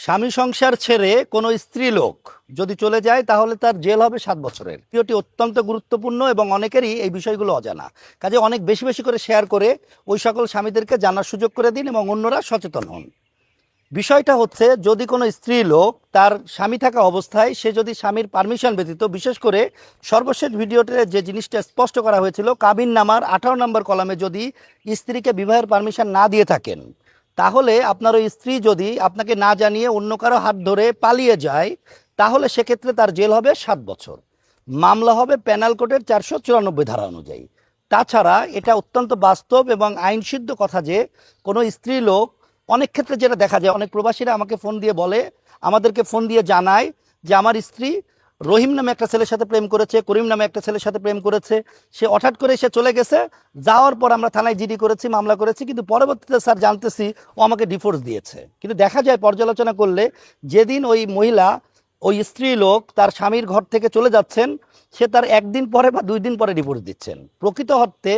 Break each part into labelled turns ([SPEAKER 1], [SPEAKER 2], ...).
[SPEAKER 1] স্বামী সংসার ছেড়ে কোনো স্ত্রী লোক যদি চলে যায় তাহলে তার জেল হবে 7 বছরের। ভিডিওটি অত্যন্ত গুরুত্বপূর্ণ এবং অনেকেরই এই বিষয়গুলো অজানা। কাজে অনেক বেশি বেশি করে শেয়ার করে ওই সকল স্বামীদেরকে জানার সুযোগ করে দিন এবং অন্যরা সচেতন হন। বিষয়টা হচ্ছে, যদি কোনো স্ত্রী লোক তার স্বামী থাকা অবস্থায় সে যদি স্বামীর পারমিশন ব্যতীত, বিশেষ করে সর্বশেষ ভিডিওতে যে জিনিসটা স্পষ্ট করা হয়েছিল, কাবিন নামার 18 নম্বর কলামে যদি স্ত্রীকে বিবাহের পারমিশন না দিয়ে থাকেন, তাহলে আপনার ওই স্ত্রী যদি আপনাকে না জানিয়ে অন্য কারো হাত ধরে পালিয়ে যায়, তাহলে সেক্ষেত্রে তার জেল হবে 7 বছর। মামলা হবে পেনাল কোডের 494 ধারা অনুযায়ী। তাছাড়া এটা অত্যন্ত বাস্তব এবং আইনসিদ্ধ কথা যে কোনো স্ত্রী লোক, অনেক ক্ষেত্রে যেটা দেখা যায়, অনেক প্রবাসীরা আমাকে ফোন দিয়ে বলে, আমাদেরকে ফোন দিয়ে জানায় যে আমার স্ত্রী রহিম নামে একটা ছেলের সাথে প্রেম করেছে, করিম নামে একটা ছেলের সাথে প্রেম করেছে, সে হঠাৎ করে সে চলে গেছে, যাওয়ার পর আমরা থানায় জিডি করেছি, মামলা করেছি, কিন্তু পরবর্তীতে স্যার জানতেছি ও আমাকে ডিভোর্স দিয়েছে। কিন্তু দেখা যায় পর্যালোচনা করলে, যেদিন ওই মহিলা, ওই স্ত্রী লোক তার স্বামীর ঘর থেকে চলে যাচ্ছেন, সে তার 1 দিন পরে বা 2 দিন পরে ডিভোর্স দিচ্ছেন। প্রকৃত অর্থে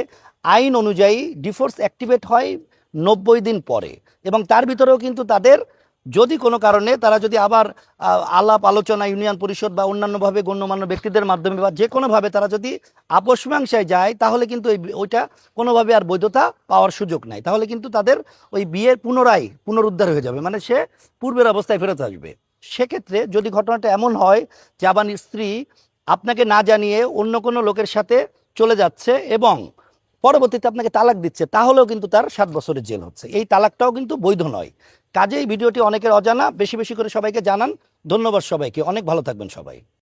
[SPEAKER 1] আইন অনুযায়ী ডিভোর্স অ্যাক্টিভেট হয় 90 দিন পরে, এবং তার ভিতরেও কিন্তু তাদের যদি কোনো কারণে তারা যদি আবার আলাপ আলোচনা ইউনিয়ন পরিষদ বা অন্যান্যভাবে গণ্যমান্য ব্যক্তিদের মাধ্যমে বা যে কোনোভাবে তারা যদি আপোষ মীমাংসায় যায়, তাহলে কিন্তু ওইটা কোনোভাবে আর বৈধতা পাওয়ার সুযোগ নাই। তাহলে কিন্তু তাদের ওই বিয়ের পুনরুদ্ধার হয়ে যাবে, মানে সে পূর্বের অবস্থায় ফেরত আসবে। সেক্ষেত্রে যদি ঘটনাটা এমন হয় যে আবার স্ত্রী আপনাকে না জানিয়ে অন্য কোনো লোকের সাথে চলে যাচ্ছে এবং পরবর্তীতে আপনাকে তালাক দিচ্ছে, তাহলেও কিন্তু তার 7 বছরের জেল হচ্ছে। এই তালাকটাও কিন্তু বৈধ নয়। কাজেই ভিডিওটি অনেকের অজানা, বেশি বেশি করে সবাইকে জানান। ধন্যবাদ সবাইকে, অনেক ভালো থাকবেন সবাই।